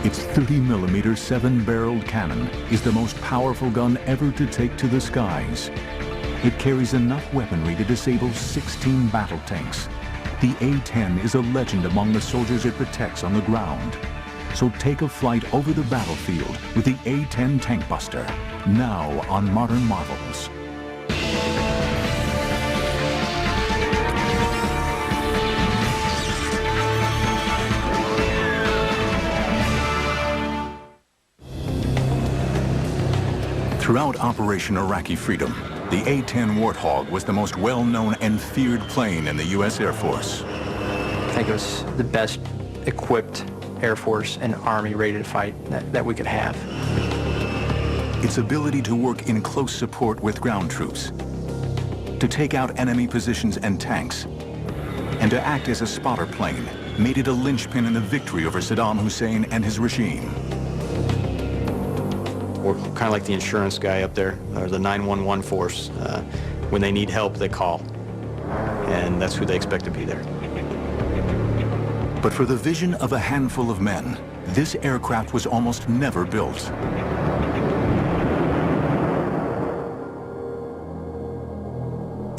Its 30mm 7-barreled cannon is the most powerful gun ever to take to the skies. It carries enough weaponry to disable 16 battle tanks. The A10 is a legend among the soldiers it protects on the ground. So take a flight over the battlefield with the A10 Tank Buster, now on Modern Marvels. Throughout Operation Iraqi Freedom, the A-10 Warthog was the most well-known and feared plane in the U.S. Air Force. I think it was the best equipped Air Force and Army ready to fight that we could have. Its ability to work in close support with ground troops, to take out enemy positions and tanks, and to act as a spotter plane made it a linchpin in the victory over Saddam Hussein and his regime. We're kind of like the insurance guy up there, or the 911 force. When they need help, they call. And that's who they expect to be there. But for the vision of a handful of men, this aircraft was almost never built.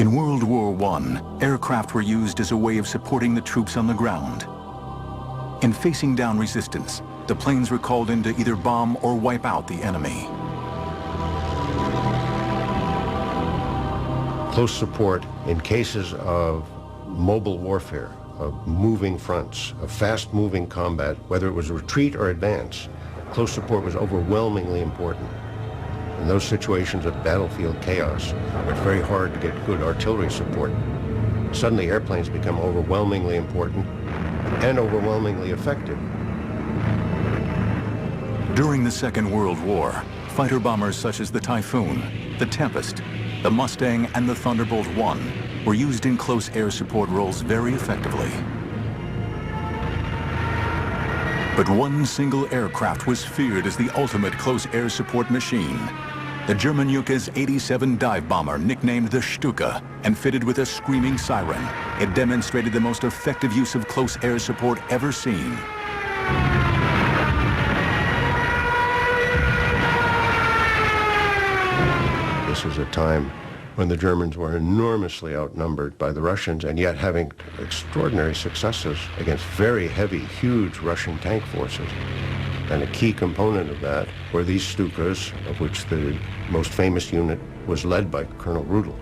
In World War I, aircraft were used as a way of supporting the troops on the ground. In facing down resistance, the planes were called in to either bomb or wipe out the enemy. Close support in cases of mobile warfare, of moving fronts, of fast-moving combat, whether it was retreat or advance, close support was overwhelmingly important. In those situations of battlefield chaos, where it's very hard to get good artillery support, suddenly airplanes become overwhelmingly important and overwhelmingly effective. During the Second World War, fighter bombers such as the Typhoon, the Tempest, the Mustang, and the Thunderbolt I were used in close air support roles very effectively. But one single aircraft was feared as the ultimate close air support machine. The German Junkers 87 dive bomber, nicknamed the Stuka, and fitted with a screaming siren. It demonstrated the most effective use of close air support ever seen. This was a time when the Germans were enormously outnumbered by the Russians, and yet having extraordinary successes against very heavy, huge Russian tank forces. And a key component of that were these Stukas, of which the most famous unit was led by Colonel Rudel,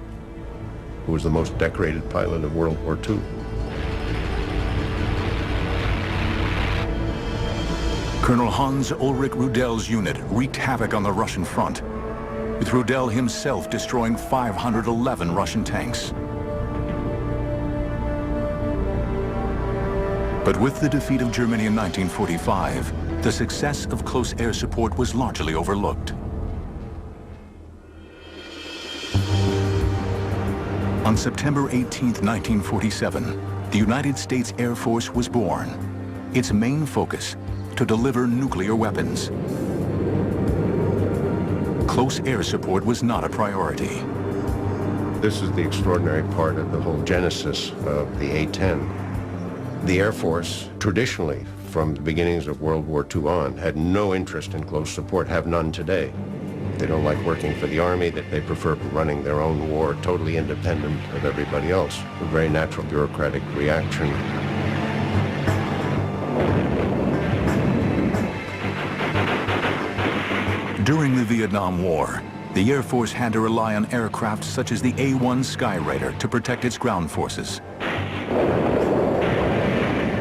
who was the most decorated pilot of World War II. Colonel Hans Ulrich Rudel's unit wreaked havoc on the Russian front, with Rudel himself destroying 511 Russian tanks. But with the defeat of Germany in 1945, the success of close air support was largely overlooked. On September 18, 1947, the United States Air Force was born. Its main focus, to deliver nuclear weapons. Close air support was not a priority. This is the extraordinary part of the whole genesis of the A-10. The Air Force, traditionally, from the beginnings of World War II on, had no interest in close support, have none today. They don't like working for the Army, that they prefer running their own war, totally independent of everybody else. A very natural bureaucratic reaction. During the Vietnam War, the Air Force had to rely on aircraft such as the A-1 Skyraider to protect its ground forces.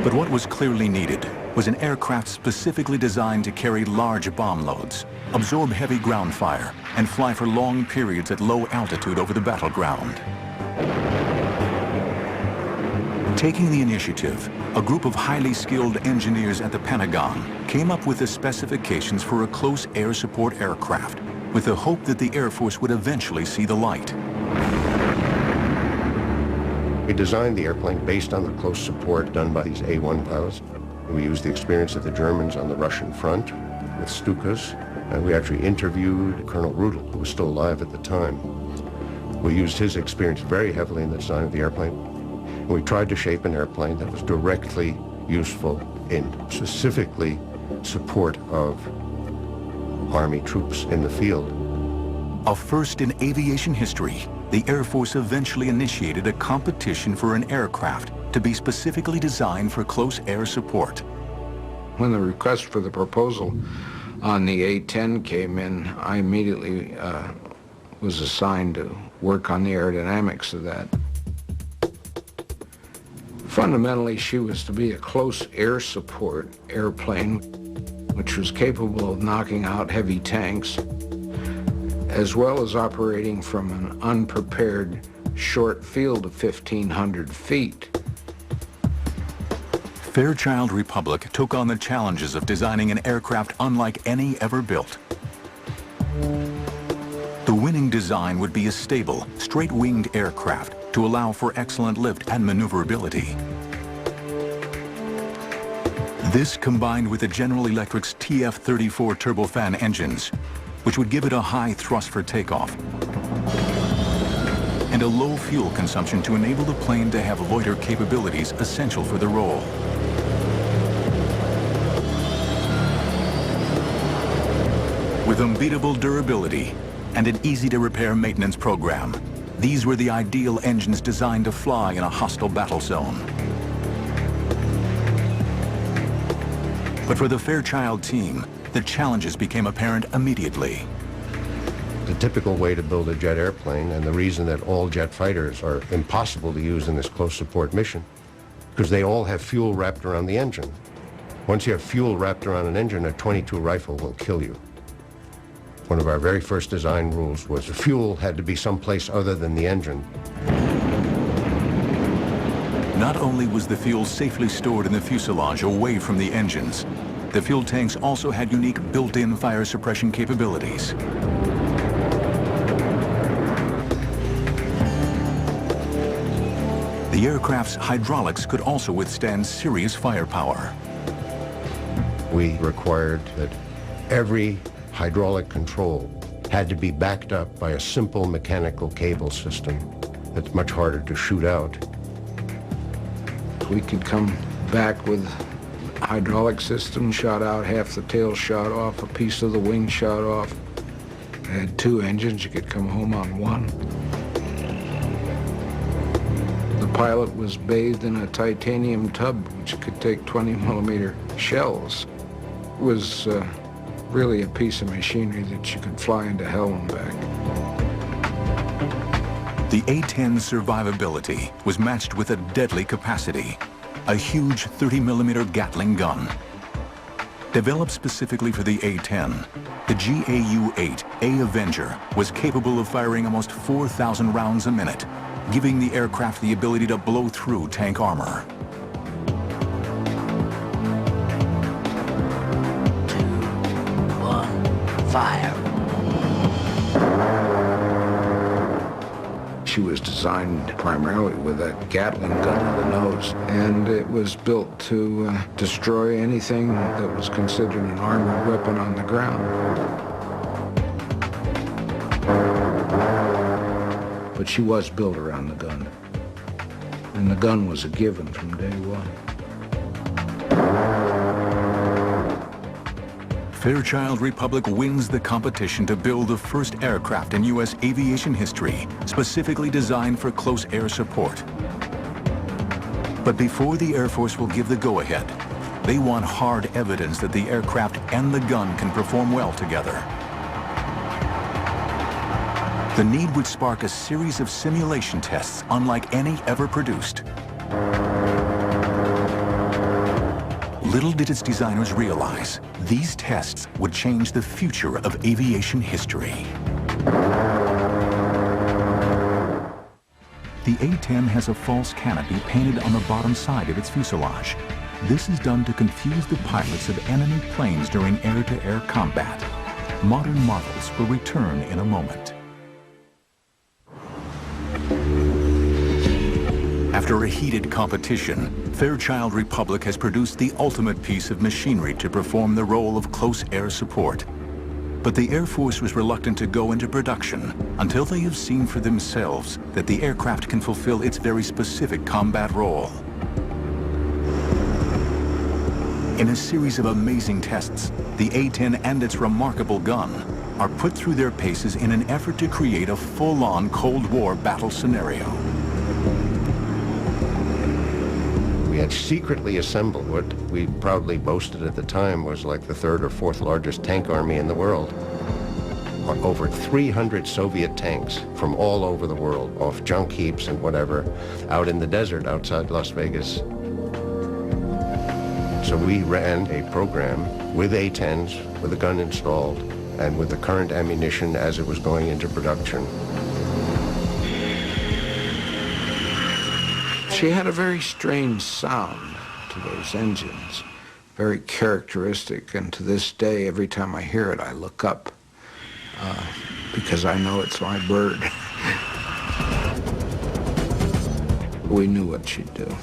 But what was clearly needed was an aircraft specifically designed to carry large bomb loads, absorb heavy ground fire, and fly for long periods at low altitude over the battleground. Taking the initiative, a group of highly skilled engineers at the Pentagon came up with the specifications for a close air support aircraft, with the hope that the Air Force would eventually see the light. We designed the airplane based on the close support done by these A-1 pilots. We used the experience of the Germans on the Russian front with Stukas, and we actually interviewed Colonel Rudel, who was still alive at the time. We used his experience very heavily in the design of the airplane. And we tried to shape an airplane that was directly useful in specifically support of Army troops in the field. A first in aviation history, the Air Force eventually initiated a competition for an aircraft to be specifically designed for close air support. When the request for the proposal on the A10 came in, I immediately was assigned to work on the aerodynamics of that. Fundamentally, she was to be a close air support airplane, which was capable of knocking out heavy tanks, as well as operating from an unprepared short field of 1,500 feet. Fairchild Republic took on the challenges of designing an aircraft unlike any ever built. The winning design would be a stable, straight-winged aircraft to allow for excellent lift and maneuverability. This combined with the General Electric's TF-34 turbofan engines, which would give it a high thrust for takeoff, and a low fuel consumption to enable the plane to have loiter capabilities essential for the role. With unbeatable durability and an easy-to-repair maintenance program, these were the ideal engines designed to fly in a hostile battle zone. But for the Fairchild team, the challenges became apparent immediately. The typical way to build a jet airplane, and the reason that all jet fighters are impossible to use in this close support mission, because they all have fuel wrapped around the engine. Once you have fuel wrapped around an engine, a .22 rifle will kill you. One of our very first design rules was the fuel had to be someplace other than the engine. Not only was the fuel safely stored in the fuselage away from the engines, the fuel tanks also had unique built-in fire suppression capabilities. The aircraft's hydraulics could also withstand serious firepower. We required that every hydraulic control had to be backed up by a simple mechanical cable system that's much harder to shoot out. We could come back with hydraulic system shot out, half the tail shot off, a piece of the wing shot off. It had two engines, you could come home on one. The pilot was bathed in a titanium tub which could take 20-millimeter shells. It was really a piece of machinery that you could fly into hell and back. The A-10's survivability was matched with a deadly capacity, a huge 30-millimeter Gatling gun. Developed specifically for the A-10, the GAU-8 A Avenger was capable of firing almost 4,000 rounds a minute, giving the aircraft the ability to blow through tank armor. 2, 1, fire. She was designed primarily with a Gatling gun in the nose, and it was built to destroy anything that was considered an armored weapon on the ground. But she was built around the gun, and the gun was a given from day one. Fairchild Republic wins the competition to build the first aircraft in U.S. aviation history, specifically designed for close air support. But before the Air Force will give the go-ahead, they want hard evidence that the aircraft and the gun can perform well together. The need would spark a series of simulation tests unlike any ever produced. Little did its designers realize, these tests would change the future of aviation history. The A-10 has a false canopy painted on the bottom side of its fuselage. This is done to confuse the pilots of enemy planes during air-to-air combat. Modern marvels will return in a moment. After a heated competition, Fairchild Republic has produced the ultimate piece of machinery to perform the role of close air support. But the Air Force was reluctant to go into production until they have seen for themselves that the aircraft can fulfill its very specific combat role. In a series of amazing tests, the A10 and its remarkable gun are put through their paces in an effort to create a full-on Cold War battle scenario. We had secretly assembled what we proudly boasted at the time was like the third or fourth largest tank army in the world. Over 300 Soviet tanks from all over the world, off junk heaps and whatever, out in the desert outside Las Vegas. So we ran a program with A10s, with a gun installed, and with the current ammunition as it was going into production. She had a very strange sound to those engines, very characteristic, and to this day, every time I hear it, I look up, because I know it's my bird. We knew what she'd do,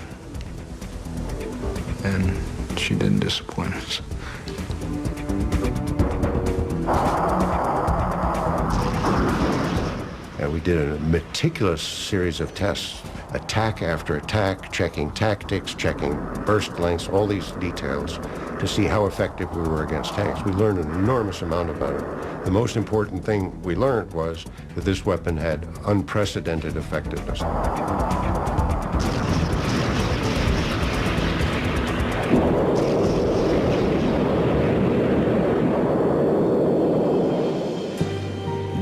and she didn't disappoint us. And we did a meticulous series of tests, attack after attack, checking tactics, checking burst lengths, all these details to see how effective we were against tanks. We learned an enormous amount about it. The most important thing we learned was that this weapon had unprecedented effectiveness.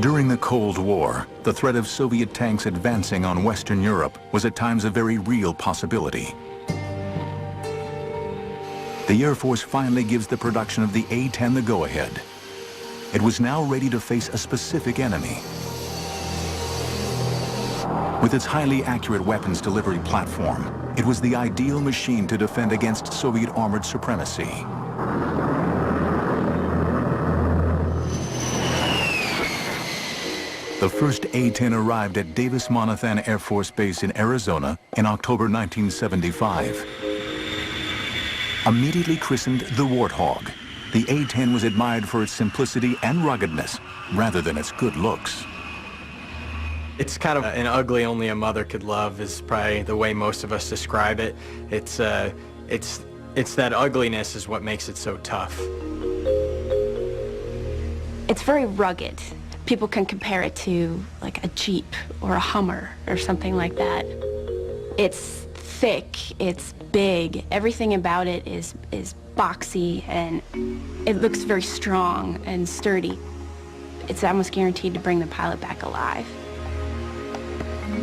During the Cold War, the threat of Soviet tanks advancing on Western Europe was at times a very real possibility. The Air Force finally gives the production of the A-10 the go-ahead. It was now ready to face a specific enemy. With its highly accurate weapons delivery platform, it was the ideal machine to defend against Soviet armored supremacy. The first A-10 arrived at Davis-Monthan Air Force Base in Arizona in October 1975. Immediately christened the Warthog, the A-10 was admired for its simplicity and ruggedness rather than its good looks. It's kind of an ugly only a mother could love is probably the way most of us describe it. It's that ugliness is what makes it so tough. It's very rugged. People can compare it to like a Jeep or a Hummer or something like that. It's thick, it's big, everything about it is boxy, and it looks very strong and sturdy. It's almost guaranteed to bring the pilot back alive.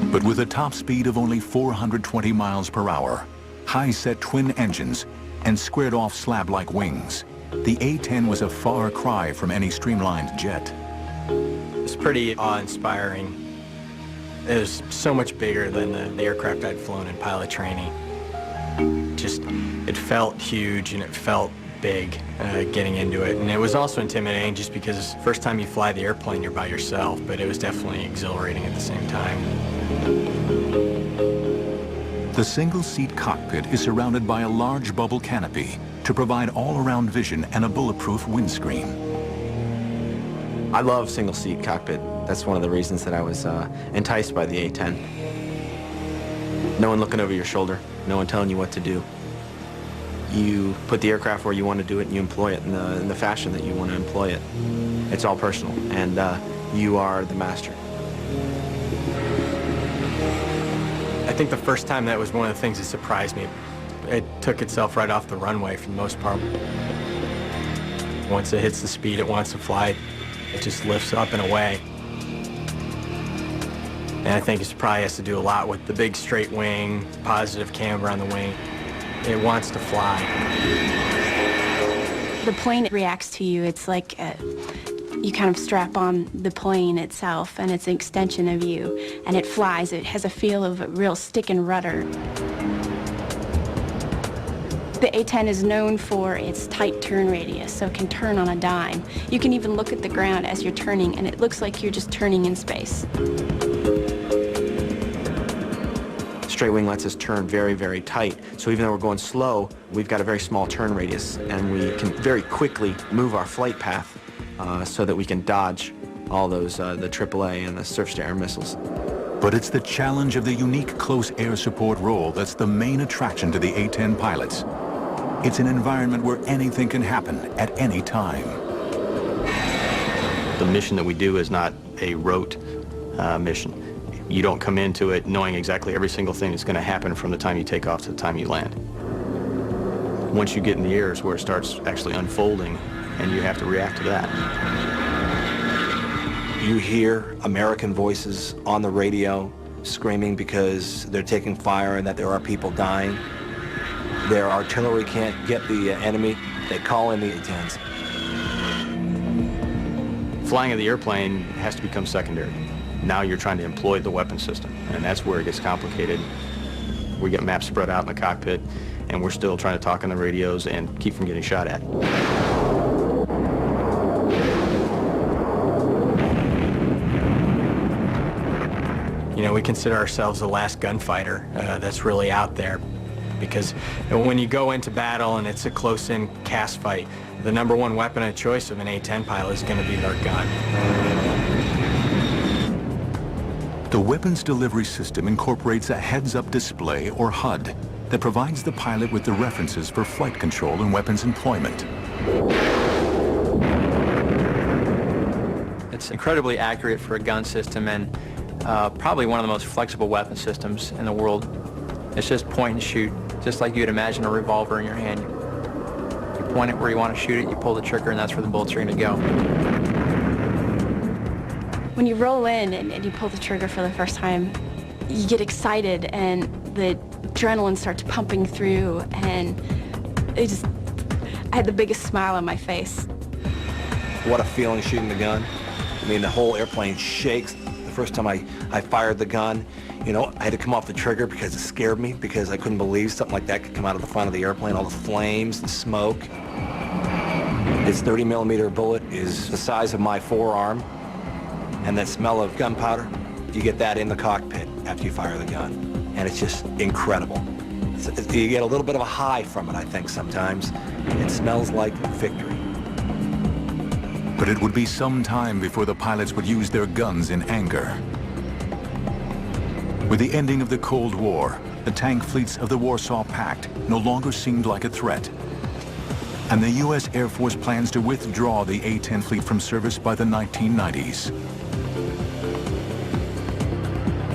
But with a top speed of only 420 miles per hour, high-set twin engines, and squared-off slab-like wings, the A-10 was a far cry from any streamlined jet. It's pretty awe-inspiring. It was so much bigger than the aircraft I'd flown in pilot training. It felt huge and it felt big getting into it. And it was also intimidating just because first time you fly the airplane, you're by yourself, but it was definitely exhilarating at the same time. The single-seat cockpit is surrounded by a large bubble canopy to provide all-around vision and a bulletproof windscreen. I love single-seat cockpit. That's one of the reasons that I was enticed by the A-10. No one looking over your shoulder, no one telling you what to do. You put the aircraft where you want to do it and you employ it in the fashion that you want to employ it. It's all personal, and you are the master. I think the first time that was one of the things that surprised me. It took itself right off the runway for the most part. Once it hits the speed it wants to fly, it just lifts up and away. And I think it probably has to do a lot with the big straight wing, positive camber on the wing. It wants to fly. The plane reacts to you. It's like you kind of strap on the plane itself, and it's an extension of you, and it flies. It has a feel of a real stick and rudder. The A-10 is known for its tight turn radius, so it can turn on a dime. You can even look at the ground as you're turning, and it looks like you're just turning in space. Straight wing lets us turn very, very tight. So even though we're going slow, we've got a very small turn radius, and we can very quickly move our flight path so that we can dodge all those, the AAA and the surface-to-air missiles. But it's the challenge of the unique close air support role that's the main attraction to the A-10 pilots. It's an environment where anything can happen at any time. The mission that we do is not a rote mission. You don't come into it knowing exactly every single thing that's going to happen from the time you take off to the time you land. Once you get in the air is where it starts actually unfolding, and you have to react to that. You hear American voices on the radio screaming because they're taking fire and that there are people dying. Their artillery can't get the enemy. They call in the A10s. Flying of the airplane has to become secondary. Now you're trying to employ the weapon system, and that's where it gets complicated. We get maps spread out in the cockpit, and we're still trying to talk on the radios and keep from getting shot at. You know, we consider ourselves the last gunfighter that's really out there, because when you go into battle and it's a close-in cast fight, the #1 weapon of choice of an A-10 pilot is going to be their gun. The weapons delivery system incorporates a heads-up display, or HUD, that provides the pilot with the references for flight control and weapons employment. It's incredibly accurate for a gun system, and probably one of the most flexible weapon systems in the world. It's just point and shoot, just like you'd imagine a revolver in your hand. You point it where you want to shoot it, you pull the trigger, and that's where the bullets are going to go. When you roll in and you pull the trigger for the first time, you get excited and the adrenaline starts pumping through, and I had the biggest smile on my face. What a feeling shooting the gun. I mean, the whole airplane shakes. The first time I fired the gun, you know, I had to come off the trigger because it scared me, because I couldn't believe something like that could come out of the front of the airplane, all the flames, the smoke. This 30mm bullet is the size of my forearm, and that smell of gunpowder, you get that in the cockpit after you fire the gun, and it's just incredible. You get a little bit of a high from it, I think, sometimes. It smells like victory. But it would be some time before the pilots would use their guns in anger. With the ending of the Cold War, the tank fleets of the Warsaw Pact no longer seemed like a threat. And the U.S. Air Force plans to withdraw the A-10 fleet from service by the 1990s.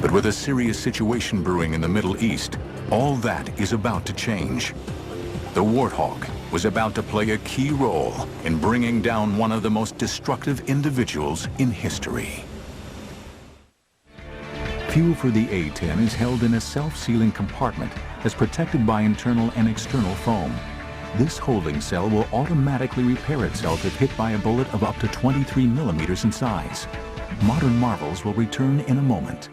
But with a serious situation brewing in the Middle East, all that is about to change. The Warthog was about to play a key role in bringing down one of the most destructive individuals in history. Fuel for the A-10 is held in a self-sealing compartment that's protected by internal and external foam. This holding cell will automatically repair itself if hit by a bullet of up to 23mm in size. Modern marvels will return in a moment.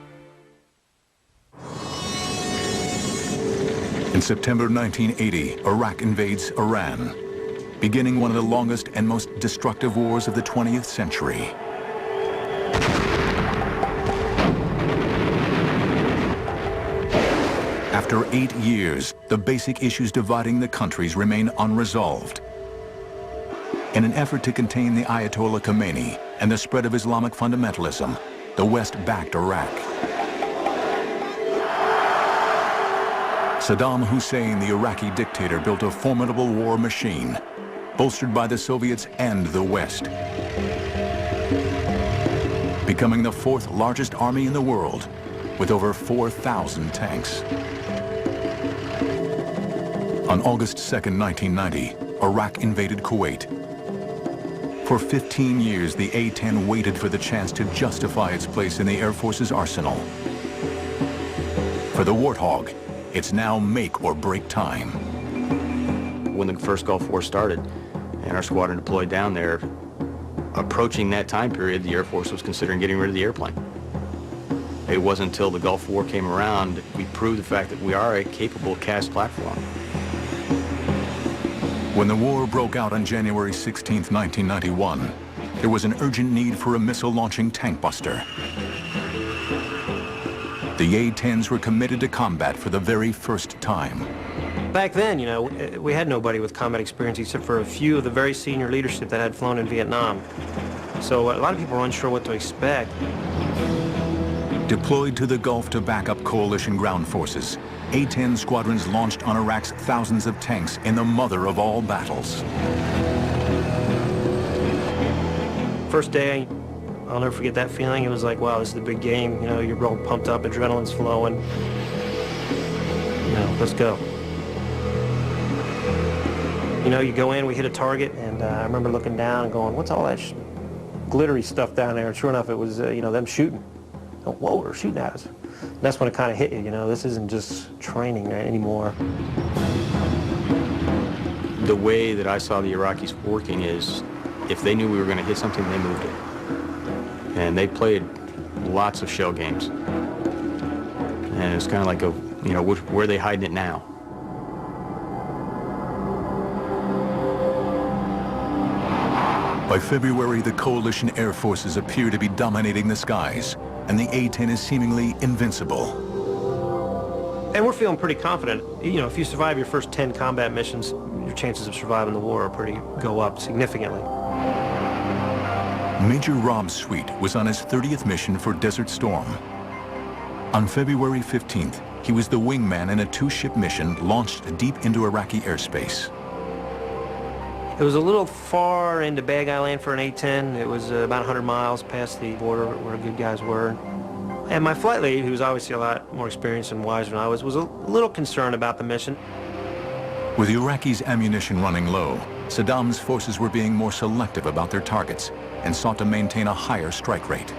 In September 1980, Iraq invades Iran, beginning one of the longest and most destructive wars of the 20th century. After 8 years, the basic issues dividing the countries remain unresolved. In an effort to contain the Ayatollah Khomeini and the spread of Islamic fundamentalism, the West backed Iraq. Saddam Hussein, the Iraqi dictator, built a formidable war machine, bolstered by the Soviets and the West, becoming the 4th largest army in the world, with over 4,000 tanks. On August 2nd, 1990, Iraq invaded Kuwait. For 15 years, the A-10 waited for the chance to justify its place in the Air Force's arsenal. For the Warthog, it's now make or break time. When the first Gulf War started and our squadron deployed down there, approaching that time period, the Air Force was considering getting rid of the airplane. It wasn't until the Gulf War came around that we proved the fact that we are a capable cast platform. When the war broke out on January 16, 1991, there was an urgent need for a missile-launching tank buster. The A-10s were committed to combat for the very first time. Back then, you know, we had nobody with combat experience except for a few of the very senior leadership that had flown in Vietnam. So a lot of people were unsure what to expect. Deployed to the Gulf to back up coalition ground forces, A-10 squadrons launched on Iraq's thousands of tanks in the mother of all battles. First day, I'll never forget that feeling. It was like, wow, this is the big game. You know, you're real pumped up, adrenaline's flowing. You know, let's go. You know, you go in, we hit a target, and I remember looking down and going, what's all that glittery stuff down there? And sure enough, it was, you know, them shooting. Oh, whoa, they're shooting at us. And that's when it kind of hit you, you know, this isn't just training anymore. The way that I saw the Iraqis working is, if they knew we were going to hit something, they moved it. And they played lots of shell games. And it's kind of like, you know, where are they hiding it now? By February, the coalition air forces appear to be dominating the skies, and the A-10 is seemingly invincible. And we're feeling pretty confident. You know, if you survive your first 10 combat missions, your chances of surviving the war go up significantly. Major Rob Sweet was on his 30th mission for Desert Storm. On February 15th, he was the wingman in a 2-ship mission launched deep into Iraqi airspace. It was a little far into Bad Guy Land for an A-10. It was about 100 miles past the border where good guys were. And my flight lead, who was obviously a lot more experienced and wiser than I was a little concerned about the mission. With the Iraqis' ammunition running low, Saddam's forces were being more selective about their targets and sought to maintain a higher strike rate.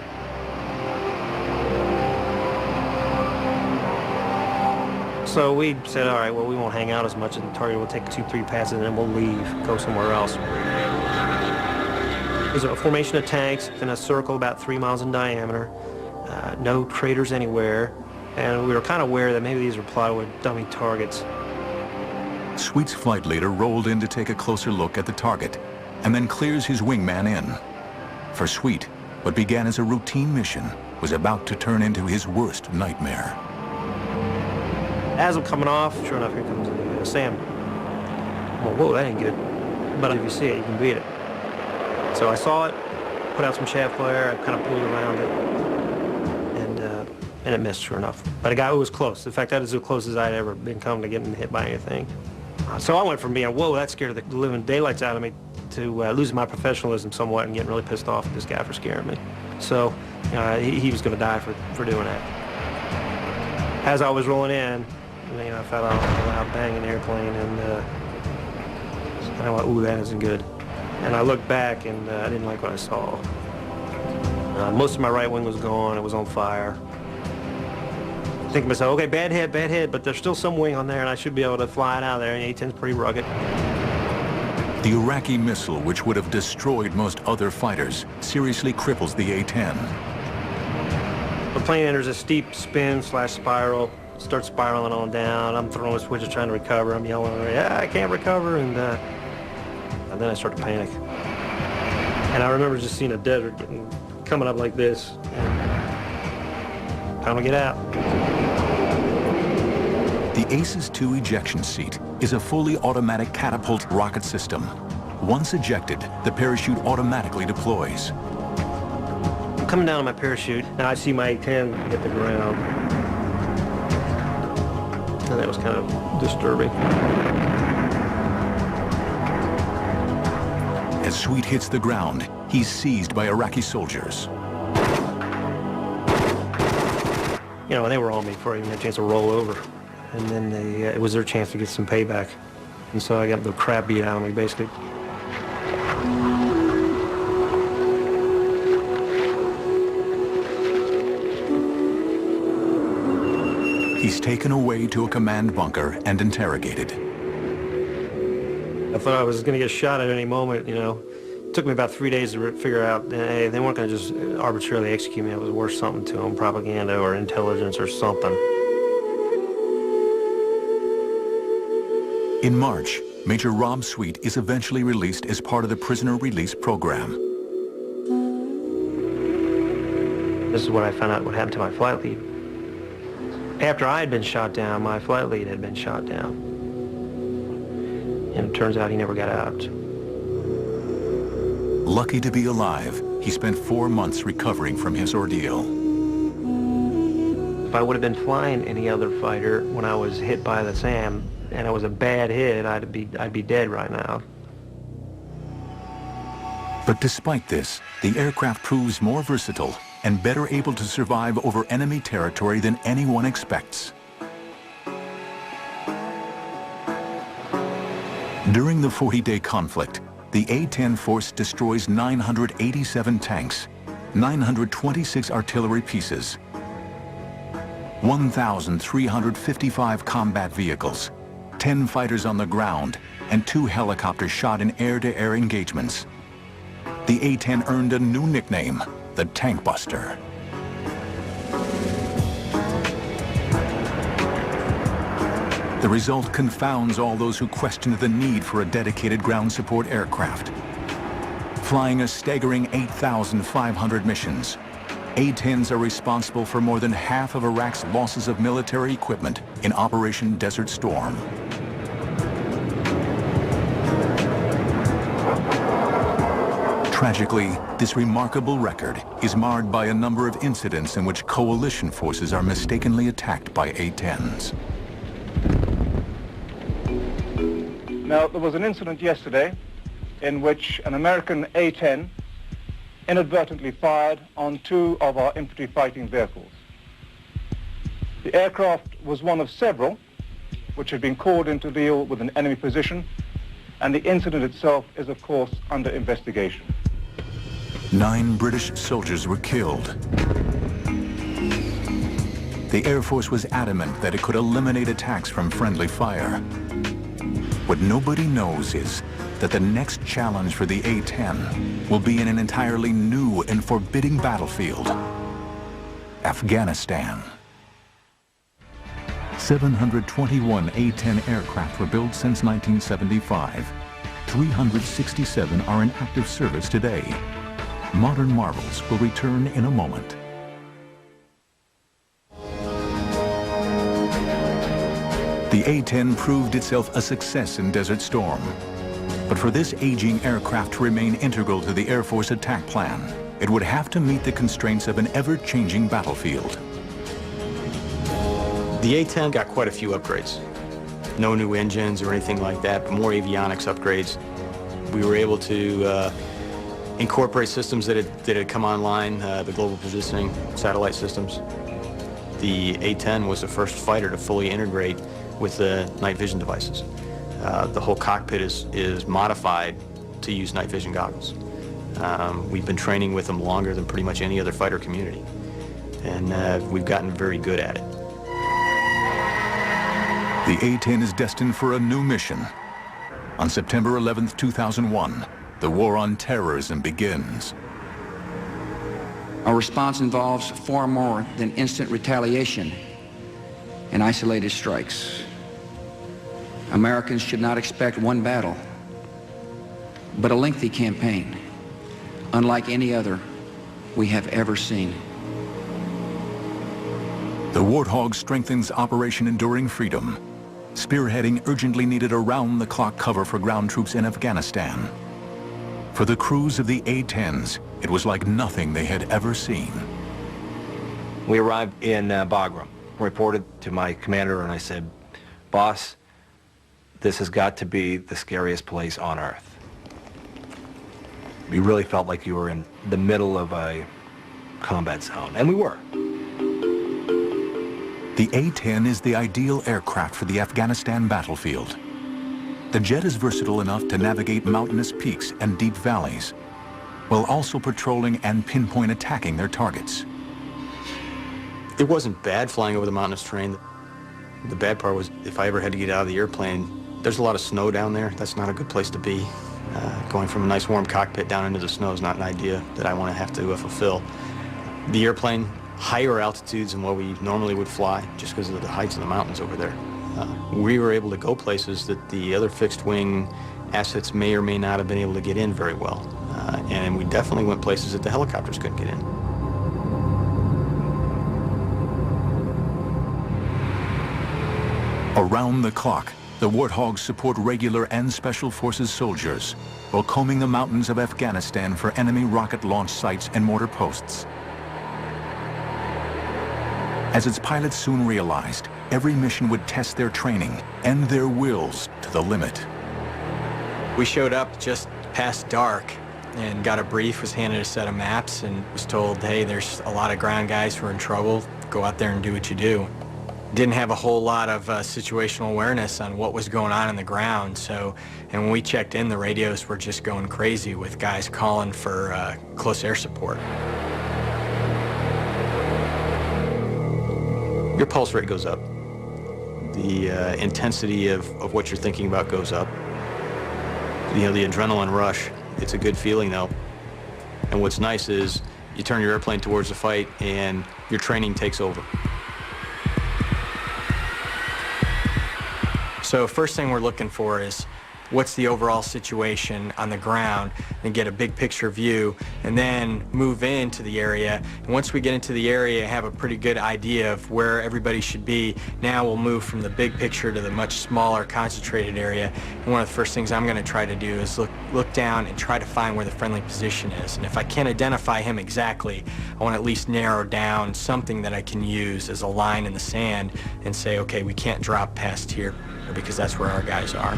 So we said, all right, well, we won't hang out as much at the target. We'll take 2-3 passes and then we'll leave, go somewhere else. There's a formation of tanks in a circle about 3 miles in diameter, no craters anywhere, and we were kind of aware that maybe these were plywood dummy targets. Sweet's flight leader rolled in to take a closer look at the target and then clears his wingman in. For Sweet, what began as a routine mission was about to turn into his worst nightmare. As I'm coming off, sure enough, here comes the SAM. Well, whoa, that ain't good. But if you see it, you can beat it. So I saw it, put out some chaff flare, I kind of pulled around it, and it missed, sure enough. But it was close. In fact, that is as close as I'd ever been come to getting hit by anything. So I went from being, whoa, that scared the living daylights out of me, to losing my professionalism somewhat and getting really pissed off at this guy for scaring me. So he was going to die for doing that. As I was rolling in, you know, I felt a loud bang in the airplane, and I went, ooh, that isn't good. And I looked back, and I didn't like what I saw. Most of my right wing was gone. It was on fire. I think to myself, okay, bad hit, but there's still some wing on there, and I should be able to fly it out of there, and the A-10's pretty rugged. The Iraqi missile, which would have destroyed most other fighters, seriously cripples the A-10. The plane enters a steep spin/spiral, starts spiraling on down. I'm throwing switches trying to recover. I'm yelling, yeah, I can't recover, and then I start to panic. And I remember just seeing a desert coming up like this. Time to get out. The Aces II ejection seat is a fully automatic catapult rocket system. Once ejected, the parachute automatically deploys. I'm coming down on my parachute, and I see my A-10 hit the ground. And that was kind of disturbing. As Sweet hits the ground, he's seized by Iraqi soldiers. You know, they were on me before I even had a chance to roll over. And then it was their chance to get some payback. And so I got the crap beat out of me, basically. He's taken away to a command bunker and interrogated. I thought I was going to get shot at any moment, you know. It took me about 3 days to figure out, hey, they weren't going to just arbitrarily execute me. It was worth something to them, propaganda or intelligence or something. In March, Major Rob Sweet is eventually released as part of the prisoner release program. This is when I found out what happened to my flight lead. After I had been shot down, my flight lead had been shot down. And it turns out he never got out. Lucky to be alive, he spent 4 months recovering from his ordeal. If I would have been flying any other fighter when I was hit by the SAM, and it was a bad hit, I'd be dead right now. But despite this, the aircraft proves more versatile and better able to survive over enemy territory than anyone expects. During the 40-day conflict, the A-10 force destroys 987 tanks, 926 artillery pieces, 1,355 combat vehicles, 10 fighters on the ground, and 2 helicopters shot in air-to-air engagements. The A-10 earned a new nickname, the Tank Buster. The result confounds all those who questioned the need for a dedicated ground support aircraft. Flying a staggering 8,500 missions, A-10s are responsible for more than half of Iraq's losses of military equipment in Operation Desert Storm. Tragically, this remarkable record is marred by a number of incidents in which coalition forces are mistakenly attacked by A-10s. Now, there was an incident yesterday in which an American A-10 inadvertently fired on 2 of our infantry fighting vehicles. The aircraft was one of several which had been called in to deal with an enemy position, and the incident itself is, of course, under investigation. 9 British soldiers were killed. The Air Force was adamant that it could eliminate attacks from friendly fire. What nobody knows is that the next challenge for the A-10 will be in an entirely new and forbidding battlefield, Afghanistan. 721 A-10 aircraft were built since 1975. 367 are in active service today. Modern marvels will return in a moment. The A-10 proved itself a success in Desert Storm. But for this aging aircraft to remain integral to the Air Force attack plan, it would have to meet the constraints of an ever-changing battlefield. The A-10 got quite a few upgrades. No new engines or anything like that, but more avionics upgrades. We were able to incorporate systems that had come online, the global positioning satellite systems. The A-10 was the first fighter to fully integrate with the night vision devices. The whole cockpit is modified to use night vision goggles. We've been training with them longer than pretty much any other fighter community, and we've gotten very good at it. The A-10 is destined for a new mission. On September 11th, 2001, the war on terrorism begins. Our response involves far more than instant retaliation and isolated strikes. Americans should not expect one battle, but a lengthy campaign, unlike any other we have ever seen. The Warthog strengthens Operation Enduring Freedom, spearheading urgently needed around-the-clock cover for ground troops in Afghanistan. For the crews of the A-10s, it was like nothing they had ever seen. We arrived in Bagram, reported to my commander, and I said, "Boss, this has got to be the scariest place on Earth." We really felt like you were in the middle of a combat zone, and we were. The A-10 is the ideal aircraft for the Afghanistan battlefield. The jet is versatile enough to navigate mountainous peaks and deep valleys, while also patrolling and pinpoint attacking their targets. It wasn't bad flying over the mountainous terrain. The bad part was if I ever had to get out of the airplane, there's a lot of snow down there. That's not a good place to be. Going from a nice warm cockpit down into the snow is not an idea that I want to have to fulfill. The airplane, higher altitudes than what we normally would fly, just because of the heights of the mountains over there. We were able to go places that the other fixed-wing assets may or may not have been able to get in very well. And we definitely went places that the helicopters couldn't get in. Around the clock, the Warthogs support regular and special forces soldiers while combing the mountains of Afghanistan for enemy rocket launch sites and mortar posts. As its pilots soon realized, every mission would test their training and their wills to the limit. We showed up just past dark and got a brief, was handed a set of maps, and was told, hey, there's a lot of ground guys who are in trouble. Go out there and do what you do. Didn't have a whole lot of situational awareness on what was going on the ground. So, and when we checked in, the radios were just going crazy with guys calling for close air support. Your pulse rate goes up. The intensity of what you're thinking about goes up. You know, the adrenaline rush, it's a good feeling though. And what's nice is you turn your airplane towards the fight and your training takes over. So first thing we're looking for is what's the overall situation on the ground, and get a big picture view, and then move into the area. And once we get into the area, have a pretty good idea of where everybody should be. Now we'll move from the big picture to the much smaller concentrated area. And one of the first things I'm going to try to do is look down and try to find where the friendly position is. And if I can't identify him exactly, I want to at least narrow down something that I can use as a line in the sand and say, okay, we can't drop past here because that's where our guys are.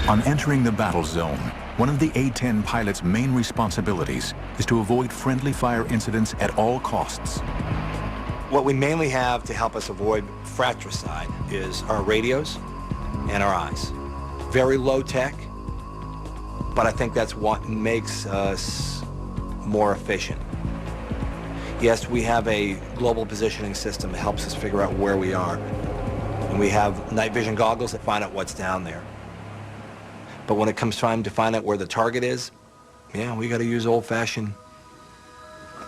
On entering the battle zone, one of the A10 pilot's main responsibilities is to avoid friendly fire incidents at all costs. What we mainly have to help us avoid fratricide is our radios and our eyes. Very low tech, but I think that's what makes us more efficient. Yes, we have a global positioning system that helps us figure out where we are. And we have night vision goggles that find out what's down there. But when it comes time to find out where the target is, yeah, we got to use old-fashioned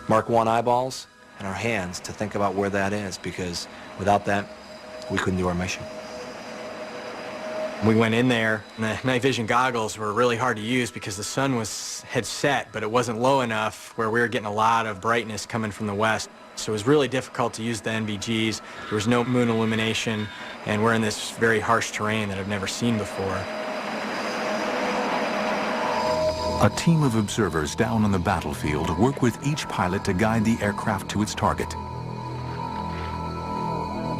Mark I eyeballs and our hands to think about where that is, because without that, we couldn't do our mission. We went in there, and the night vision goggles were really hard to use because the sun had set, but it wasn't low enough where we were getting a lot of brightness coming from the west. So it was really difficult to use the NVGs. There was no moon illumination, and we're in this very harsh terrain that I've never seen before. A team of observers down on the battlefield work with each pilot to guide the aircraft to its target.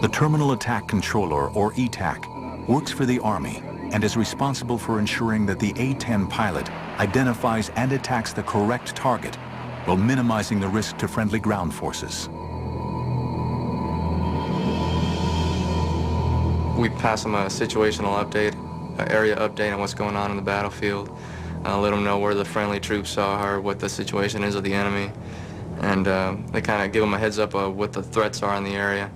The Terminal Attack Controller, or ETAC, works for the Army and is responsible for ensuring that the A10 pilot identifies and attacks the correct target while minimizing the risk to friendly ground forces. We pass them a situational update, an area update on what's going on in the battlefield. Let them know where the friendly troops are, what the situation is of the enemy, and they kind of give them a heads up of what the threats are in the area.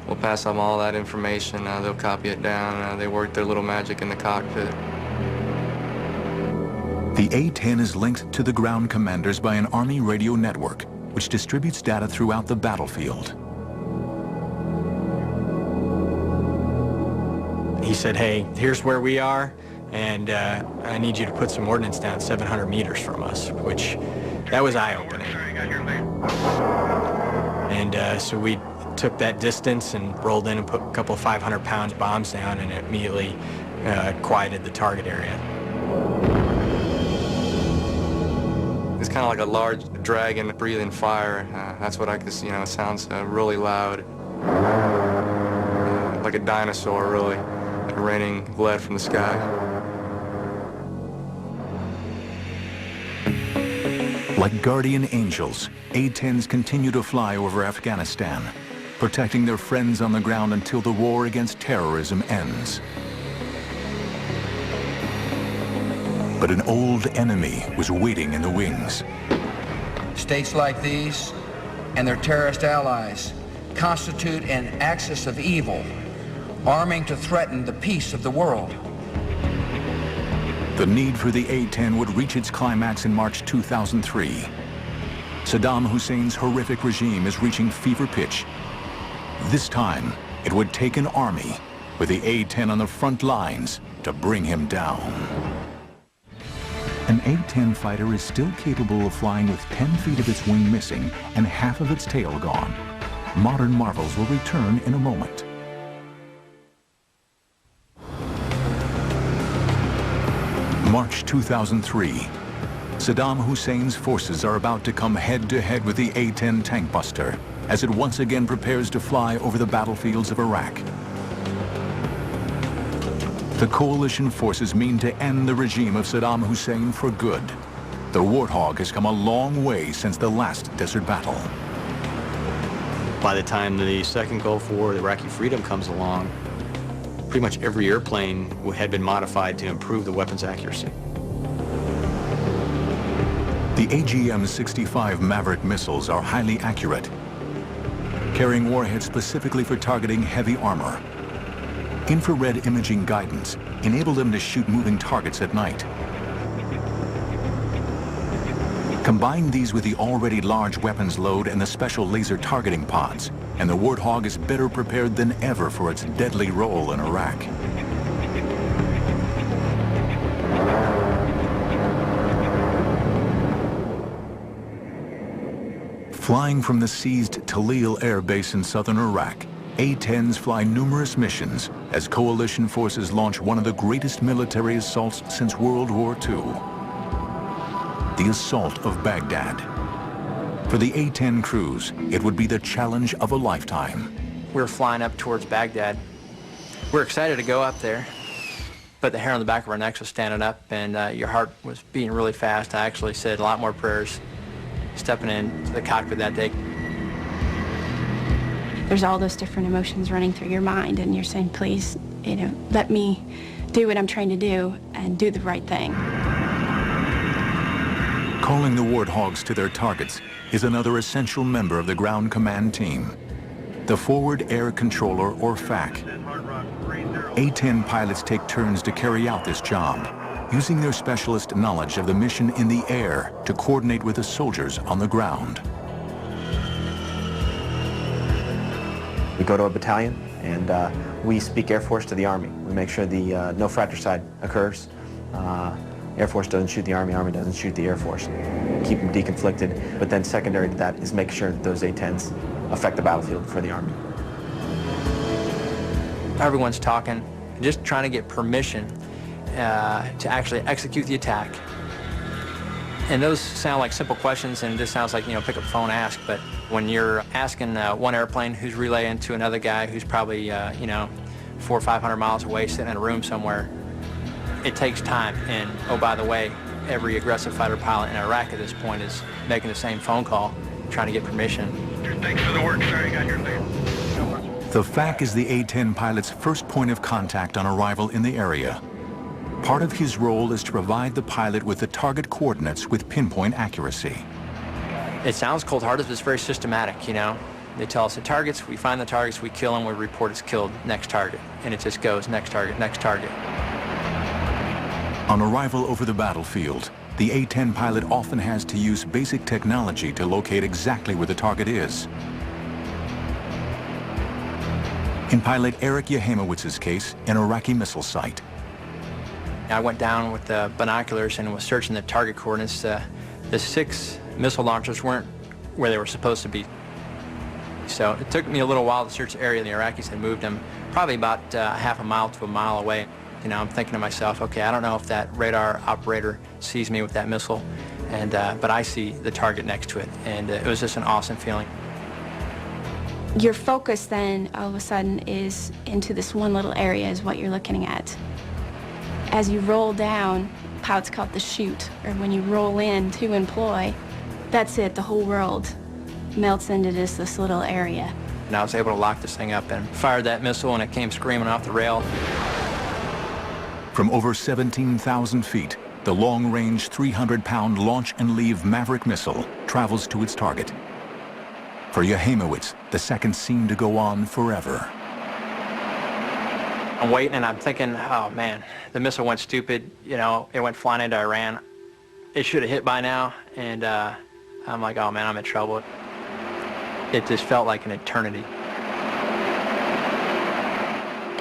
We'll pass them all that information, they'll copy it down, they work their little magic in the cockpit. The A10 is linked to the ground commanders by an Army radio network, which distributes data throughout the battlefield. He said, hey, here's where we are, and I need you to put some ordnance down 700 meters from us, which, that was eye-opening. And so we took that distance and rolled in and put a couple of 500-pound bombs down, and it immediately quieted the target area. It's kind of like a large dragon breathing fire. That's what I could see, it sounds really loud. Like a dinosaur, really, raining lead from the sky. Like guardian angels, A-10s continue to fly over Afghanistan, protecting their friends on the ground until the war against terrorism ends. But an old enemy was waiting in the wings. States like these and their terrorist allies constitute an axis of evil, arming to threaten the peace of the world. The need for the A-10 would reach its climax in March 2003. Saddam Hussein's horrific regime is reaching fever pitch. This time, it would take an army with the A-10 on the front lines to bring him down. An A-10 fighter is still capable of flying with 10 feet of its wing missing and half of its tail gone. Modern marvels will return in a moment. March 2003. Saddam Hussein's forces are about to come head-to-head with the A-10 tank buster. as it once again prepares to fly over the battlefields of Iraq. The coalition forces mean to end the regime of Saddam Hussein for good. The Warthog has come a long way since the last desert battle. By the time the second Gulf War, the Iraqi freedom comes along, pretty much every airplane had been modified to improve the weapon's accuracy. The AGM-65 Maverick missiles are highly accurate, carrying warheads specifically for targeting heavy armor. Infrared imaging guidance enabled them to shoot moving targets at night. Combine these with the already large weapons load and the special laser targeting pods, and the Warthog is better prepared than ever for its deadly role in Iraq. Flying from the seized Talil Air Base in southern Iraq, A-10s fly numerous missions as coalition forces launch one of the greatest military assaults since World War II. The assault of Baghdad. For the A-10 crews, it would be the challenge of a lifetime. We were flying up towards Baghdad. We were excited to go up there, but the hair on the back of our necks was standing up, and your heart was beating really fast. I actually said a lot more prayers stepping into the cockpit that day. There's all those different emotions running through your mind, and you're saying, please, let me do what I'm trying to do and do the right thing. Calling the Warthogs to their targets is another essential member of the ground command team, the Forward Air Controller, or FAC. A-10 pilots take turns to carry out this job, using their specialist knowledge of the mission in the air to coordinate with the soldiers on the ground. We go to a battalion and we speak Air Force to the Army. We make sure the no fratricide occurs. Air Force doesn't shoot the Army, Army doesn't shoot the Air Force. Keep them deconflicted, but then secondary to that is make sure that those A-10s affect the battlefield for the Army. Everyone's talking, just trying to get permission to actually execute the attack. And those sound like simple questions, and it just sounds like, pick up the phone, ask. But when you're asking one airplane who's relaying to another guy who's probably, 400 or 500 miles away, sitting in a room somewhere, it takes time. And, oh, by the way, every aggressive fighter pilot in Iraq at this point is making the same phone call, trying to get permission. Thanks for the work, sir. You got your name. The FAC is the A-10 pilot's first point of contact on arrival in the area. Part of his role is to provide the pilot with the target coordinates with pinpoint accuracy. It sounds cold-hearted, but it's very systematic, They tell us the targets, we find the targets, we kill them, we report it's killed, next target. And it just goes, next target, next target. On arrival over the battlefield, the A-10 pilot often has to use basic technology to locate exactly where the target is. In pilot Eric Yahimowitz's case, an Iraqi missile site. I went down with the binoculars and was searching the target coordinates. The 6 missile launchers weren't where they were supposed to be. So it took me a little while to search the area. The Iraqis had moved them probably about half a mile to a mile away. I'm thinking to myself, okay, I don't know if that radar operator sees me with that missile, but I see the target next to it, and it was just an awesome feeling. Your focus then, all of a sudden, is into this one little area is what you're looking at. As you roll down, pilots call it the chute, or when you roll in to employ, that's it, the whole world melts into just this little area. And I was able to lock this thing up and fired that missile, and it came screaming off the rail. From over 17,000 feet, the long-range 300-pound launch and leave Maverick missile travels to its target. For Yahimowitz, the seconds seem to go on forever. I'm waiting and I'm thinking, oh man, the missile went stupid, it went flying into Iran. It should have hit by now, and I'm like, oh man, I'm in trouble. It just felt like an eternity.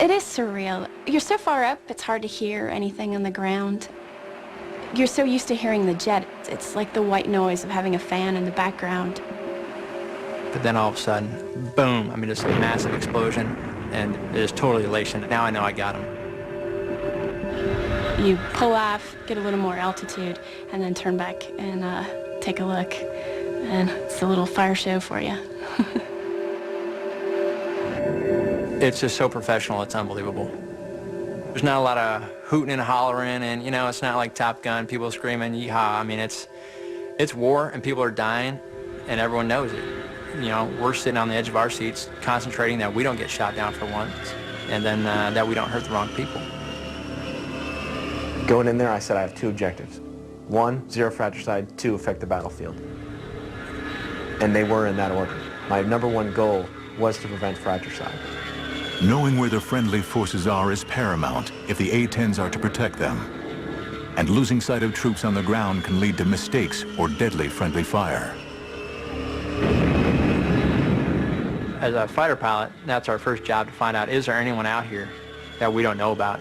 It is surreal. You're so far up, it's hard to hear anything on the ground. You're so used to hearing the jet. It's like the white noise of having a fan in the background. But then all of a sudden, boom, just a massive explosion, and it is totally elation. Now I know I got him. You pull off, get a little more altitude, and then turn back and take a look. And it's a little fire show for you. It's just so professional, it's unbelievable. There's not a lot of hooting and hollering, and, you know, it's not like Top Gun, people screaming, yeehaw. I mean, it's war, and people are dying, and everyone knows it. You know, we're sitting on the edge of our seats, concentrating that we don't get shot down for once, and then that we don't hurt the wrong people. Going in there, I said I have two objectives. One, zero fratricide. Two, affect the battlefield. And they were in that order. My number one goal was to prevent fratricide. Knowing where the friendly forces are is paramount if the A-10s are to protect them. And losing sight of troops on the ground can lead to mistakes or deadly friendly fire. As a fighter pilot, that's our first job, to find out, is there anyone out here that we don't know about?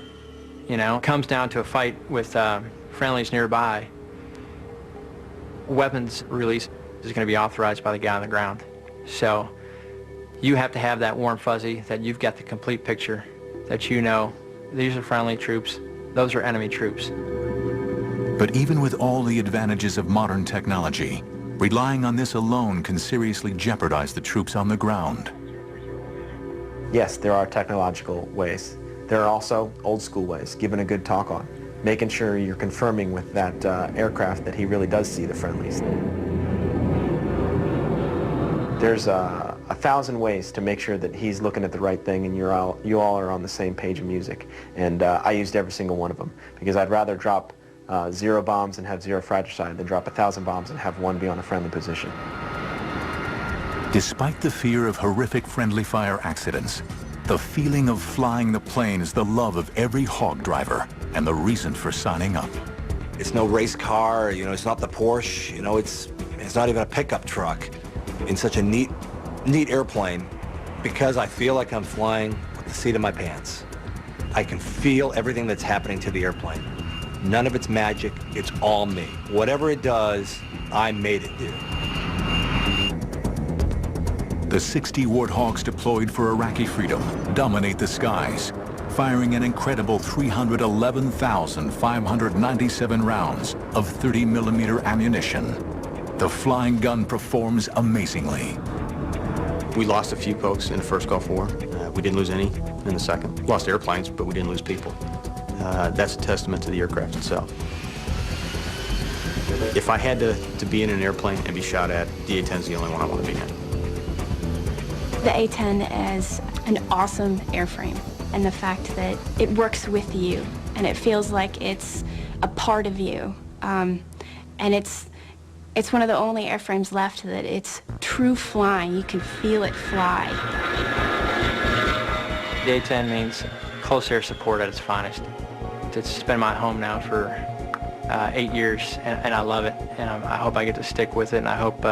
You know, it comes down to a fight with friendlies nearby. Weapons release is going to be authorized by the guy on the ground. So you have to have that warm fuzzy, that you've got the complete picture, that you know these are friendly troops, those are enemy troops. But even with all the advantages of modern technology, relying on this alone can seriously jeopardize the troops on the ground. Yes, there are technological ways. There are also old school ways, giving a good talk on, making sure you're confirming with that aircraft that he really does see the friendlies. There's 1,000 ways to make sure that he's looking at the right thing and you all are on the same page of music. And I used every single one of them, because I'd rather drop 0 bombs and have 0 fratricide than drop 1,000 bombs and have one be on a friendly position. Despite the fear of horrific friendly fire accidents, the feeling of flying the plane is the love of every hog driver and the reason for signing up. It's no race car, you know, it's not the Porsche, you know, it's not even a pickup truck. In such a neat airplane, because I feel like I'm flying with the seat of my pants. I can feel everything that's happening to the airplane. None of it's magic, it's all me. Whatever it does, I made it do. The 60 Warthogs deployed for Iraqi freedom dominate the skies, firing an incredible 311,597 rounds of 30mm ammunition. The flying gun performs amazingly. We lost a few folks in the first Gulf War. We didn't lose any in the second. Lost airplanes, but we didn't lose people. That's a testament to the aircraft itself. If I had to be in an airplane and be shot at, the A-10 is the only one I want to be in. The A-10 is an awesome airframe, and the fact that it works with you, and it feels like it's a part of you. And it's one of the only airframes left that it's true flying. You can feel it fly. The A-10 means close air support at its finest. It's been my home now for 8 years, and I love it, and I hope I get to stick with it, and I hope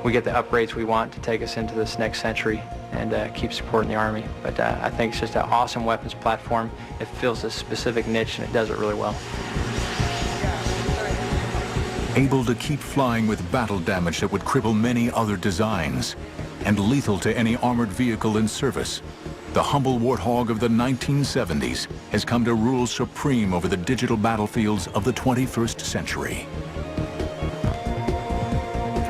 we get the upgrades we want to take us into this next century and keep supporting the Army. But I think it's just an awesome weapons platform. It fills a specific niche, and it does it really well. Able to keep flying with battle damage that would cripple many other designs, and lethal to any armored vehicle in service, the humble Warthog of the 1970s has come to rule supreme over the digital battlefields of the 21st century.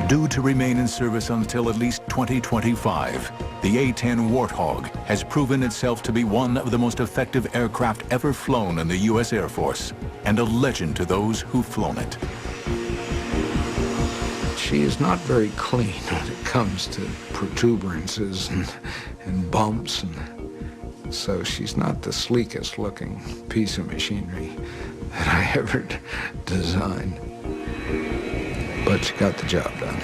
Due to remain in service until at least 2025, the A-10 Warthog has proven itself to be one of the most effective aircraft ever flown in the U.S. Air Force, and a legend to those who've flown it. She is not very clean when it comes to protuberances and bumps, and so she's not the sleekest looking piece of machinery that I ever designed. But she got the job done.